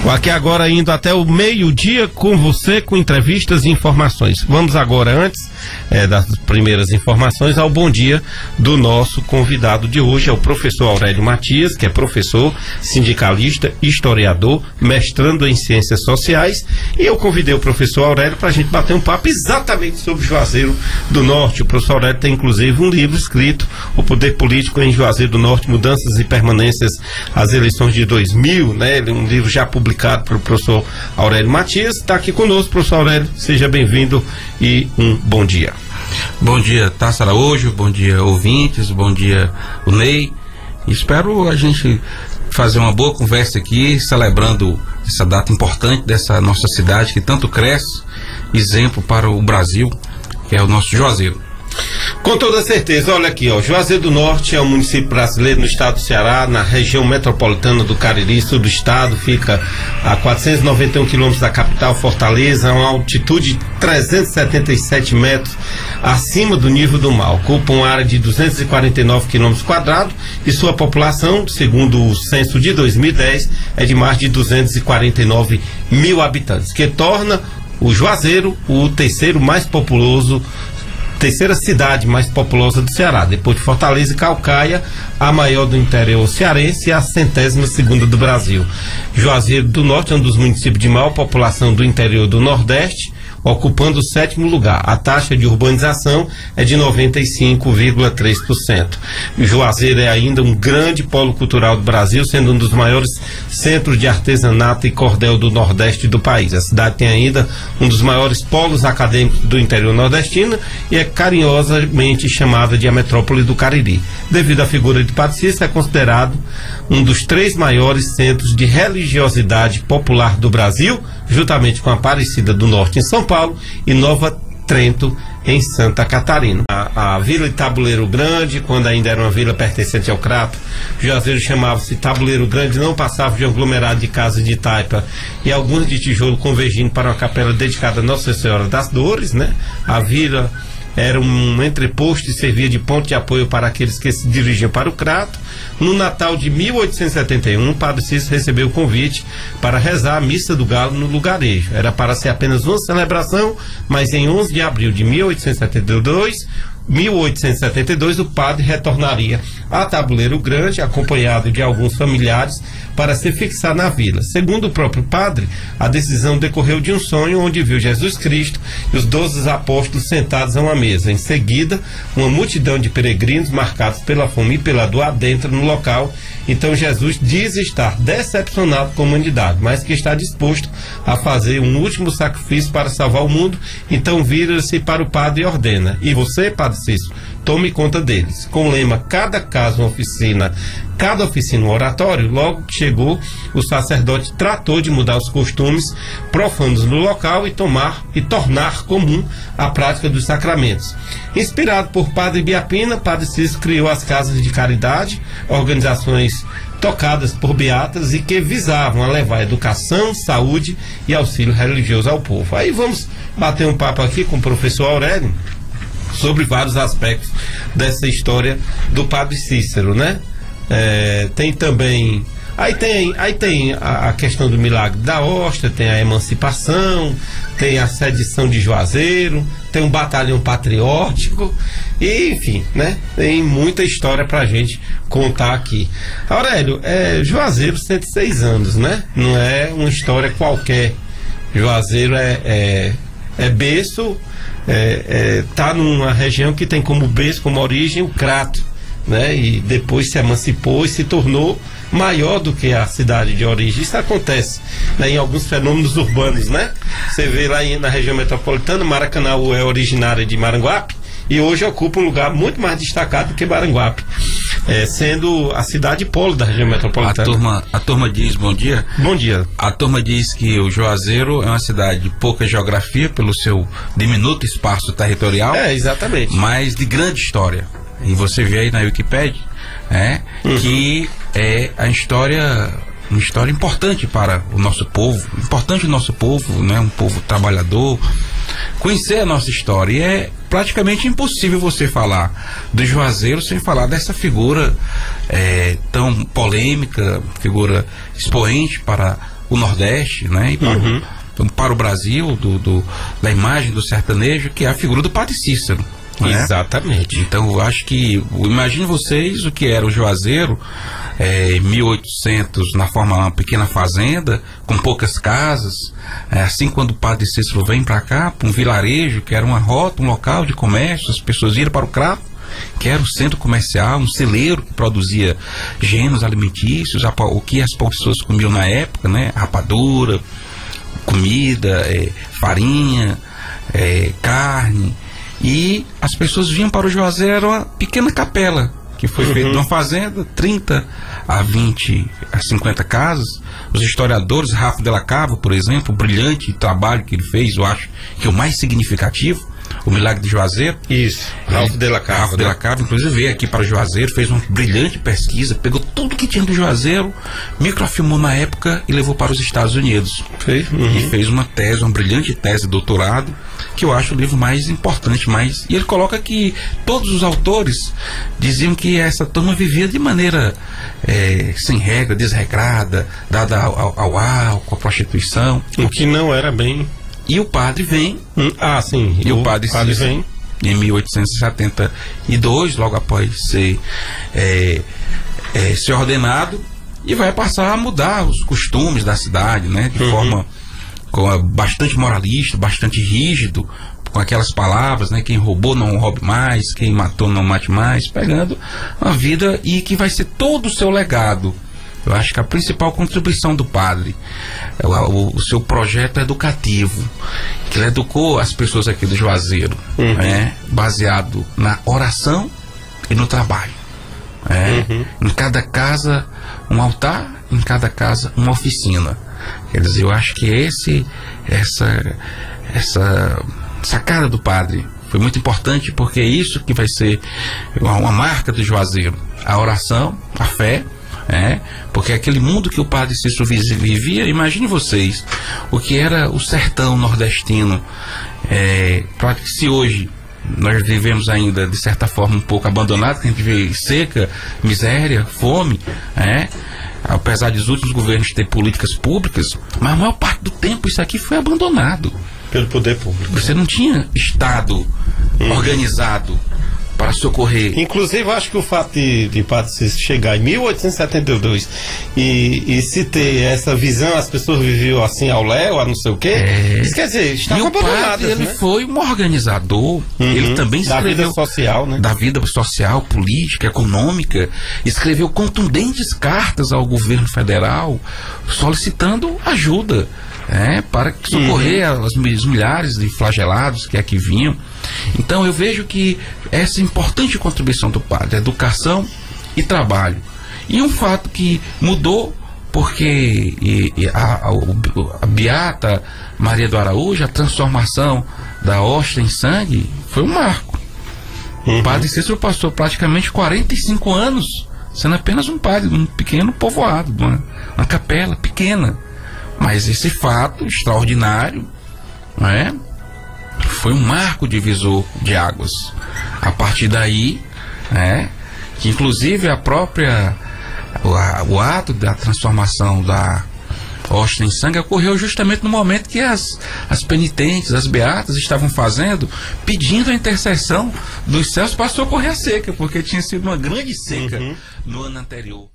Aqui agora indo até o meio-dia com você, com entrevistas e informações. Vamos agora, antes das primeiras informações, ao bom dia do nosso convidado de hoje, é o professor Aurélio Matias, que é professor, sindicalista, historiador, mestrando em Ciências Sociais, e eu convidei o professor Aurélio para a gente bater um papo exatamente sobre Juazeiro do Norte. O professor Aurélio tem inclusive um livro escrito, O Poder Político em Juazeiro do Norte, Mudanças e Permanências às Eleições de 2000, né? Um livro já publicado pelo professor Aurélio Matias. Está aqui conosco, professor Aurélio, seja bem-vindo e um bom dia. Bom dia, Tasso Araújo, bom dia, ouvintes, bom dia, o Ney. Espero a gente fazer uma boa conversa aqui, celebrando essa data importante dessa nossa cidade que tanto cresce, exemplo para o Brasil, que é o nosso Juazeiro. Com toda certeza, olha aqui, ó, Juazeiro do Norte é um município brasileiro no estado do Ceará, na região metropolitana do Cariri, sul do estado, fica a 491 quilômetros da capital, Fortaleza, a uma altitude de 377 metros acima do nível do mar, ocupa uma área de 249 quilômetros quadrados e sua população, segundo o censo de 2010, é de mais de 249 mil habitantes, que torna o Juazeiro o terceira cidade mais populosa do Ceará, depois de Fortaleza e Caucaia, a maior do interior cearense e a 102ª do Brasil. Juazeiro do Norte é um dos municípios de maior população do interior do Nordeste, ocupando o 7º lugar. A taxa de urbanização é de 95,3%. Juazeiro é ainda um grande polo cultural do Brasil, sendo um dos maiores centros de artesanato e cordel do Nordeste do país. A cidade tem ainda um dos maiores polos acadêmicos do interior nordestino e é carinhosamente chamada de a metrópole do Cariri. Devido à figura de Padre Cícero, é considerado um dos 3 maiores centros de religiosidade popular do Brasil, juntamente com a Aparecida do Norte em São Paulo e Nova Trento em Santa Catarina. A vila de Tabuleiro Grande, quando ainda era uma vila pertencente ao Crato, Juazeiro chamava-se Tabuleiro Grande, não passava de um aglomerado de casas de taipa e alguns de tijolo convergindo para uma capela dedicada a Nossa Senhora das Dores, né? A vila era um entreposto e servia de ponto de apoio para aqueles que se dirigiam para o Crato. No Natal de 1871, o Padre Cícero recebeu o convite para rezar a Missa do Galo no lugarejo. Era para ser apenas uma celebração, mas em 11 de abril de 1872, o padre retornaria a Tabuleiro Grande, acompanhado de alguns familiares, para se fixar na vila. Segundo o próprio padre, a decisão decorreu de um sonho onde viu Jesus Cristo e os 12 apóstolos sentados a uma mesa. Em seguida, uma multidão de peregrinos marcados pela fome e pela dor adentra no local. Então Jesus diz estar decepcionado com a humanidade, mas que está disposto a fazer um último sacrifício para salvar o mundo. Então vira-se para o padre e ordena: e você, Padre Cícero, tome conta deles. Com o lema cada casa uma oficina, cada oficina um oratório, logo que chegou, o sacerdote tratou de mudar os costumes profanos no local e tornar comum a prática dos sacramentos. Inspirado por Padre Biapina, Padre Cícero criou as casas de caridade, organizações tocadas por beatas e que visavam a levar educação, saúde e auxílio religioso ao povo. Aí vamos bater um papo aqui com o professor Aurélio sobre vários aspectos dessa história do Padre Cícero, né? Tem também... Aí tem a questão do milagre da hóstia, tem a emancipação, tem a sedição de Juazeiro, tem um batalhão patriótico, e, enfim, né? Tem muita história pra gente contar aqui. Aurélio, Juazeiro 106 anos, né? Não é uma história qualquer. Juazeiro é berço, tá numa região que tem como berço, como origem, o Crato, né? E depois se emancipou e se tornou maior do que a cidade de origem. Isso acontece, né, em alguns fenômenos urbanos, né? Você vê lá na região metropolitana, Maracanã é originária de Maranguape e hoje ocupa um lugar muito mais destacado do que Maranguape, sendo a cidade polo da região metropolitana. A turma diz, bom dia. Bom dia. A turma diz que o Juazeiro é uma cidade de pouca geografia pelo seu diminuto espaço territorial. Exatamente. Mas de grande história. E você vê aí na Wikipédia, que é uma história importante para o nosso povo, né, um povo trabalhador, conhecer a nossa história. E é praticamente impossível você falar do Juazeiro sem falar dessa figura tão polêmica, figura expoente para o Nordeste, né? E para o Brasil, da imagem do sertanejo, que é a figura do Padre Cícero. Né? Exatamente. Então eu acho que, imagine vocês o que era o Juazeiro, 1800, na forma de uma pequena fazenda, com poucas casas, assim quando o Padre Cícero vem para cá, para um vilarejo, que era uma rota, um local de comércio, as pessoas iam para o Crato, que era um centro comercial, um celeiro que produzia gêneros alimentícios, o que as pessoas comiam na época, né? Rapadura, comida, farinha, carne. E as pessoas vinham para o Juazeiro, era uma pequena capela que foi feita numa fazenda, 30 a 20 a 50 casas. Os historiadores, Rafa de la Cava, por exemplo, o brilhante trabalho que ele fez, eu acho que é o mais significativo, o Milagre de Juazeiro. Isso, Rafa de la Cava. Rafa de la Cava, inclusive, veio aqui para Juazeiro, fez uma brilhante pesquisa, pegou tudo que tinha do Juazeiro, microfilmou na época e levou para os Estados Unidos. E fez uma tese, uma brilhante tese de doutorado, que eu acho o livro mais importante. E ele coloca que todos os autores diziam que essa turma vivia de maneira sem regra, desregrada, dada ao álcool, à prostituição. O que não era bem... E o padre vem. Sim. E o padre vem em 1872, logo após ser ordenado, e vai passar a mudar os costumes da cidade, né? De forma bastante moralista, bastante rígido, com aquelas palavras, né? Quem roubou não roube mais, quem matou não mate mais, pegando uma vida, e que vai ser todo o seu legado. Eu acho que a principal contribuição do padre, o seu projeto educativo, que ele educou as pessoas aqui do Juazeiro, baseado na oração e no trabalho. Em cada casa um altar, em cada casa uma oficina. Quer dizer, eu acho que essa sacada do padre foi muito importante, porque é isso que vai ser uma marca do Juazeiro: a oração, a fé. Porque aquele mundo que o Padre Cícero vivia, imagine vocês o que era o sertão nordestino. Se hoje nós vivemos ainda de certa forma um pouco abandonado, que a gente vê seca, miséria, fome, apesar dos últimos governos ter políticas públicas, mas a maior parte do tempo isso aqui foi abandonado pelo poder público. Você não tinha Estado organizado para socorrer. Inclusive, eu acho que o fato de Padre Cícero chegar em 1872 e se ter essa visão, as pessoas viviam assim ao léu, a não sei o quê, isso quer dizer, estava abandonado. Ele foi um organizador, ele também escreveu da vida social, né? Da vida social, política, econômica, escreveu contundentes cartas ao governo federal solicitando ajuda, para socorrer os milhares de flagelados que aqui vinham. Então eu vejo que essa importante contribuição do padre, educação e trabalho. E um fato que mudou, porque a Beata Maria do Araújo, a transformação da hóstia em sangue, foi um marco. O Padre Cícero passou praticamente 45 anos sendo apenas um padre, um pequeno povoado, uma capela pequena. Mas esse fato extraordinário, foi um marco divisor de águas. A partir daí, que inclusive o ato da transformação da hóstia em sangue ocorreu justamente no momento que as penitentes, as beatas estavam pedindo a intercessão dos céus para socorrer a seca, porque tinha sido uma grande seca no ano anterior.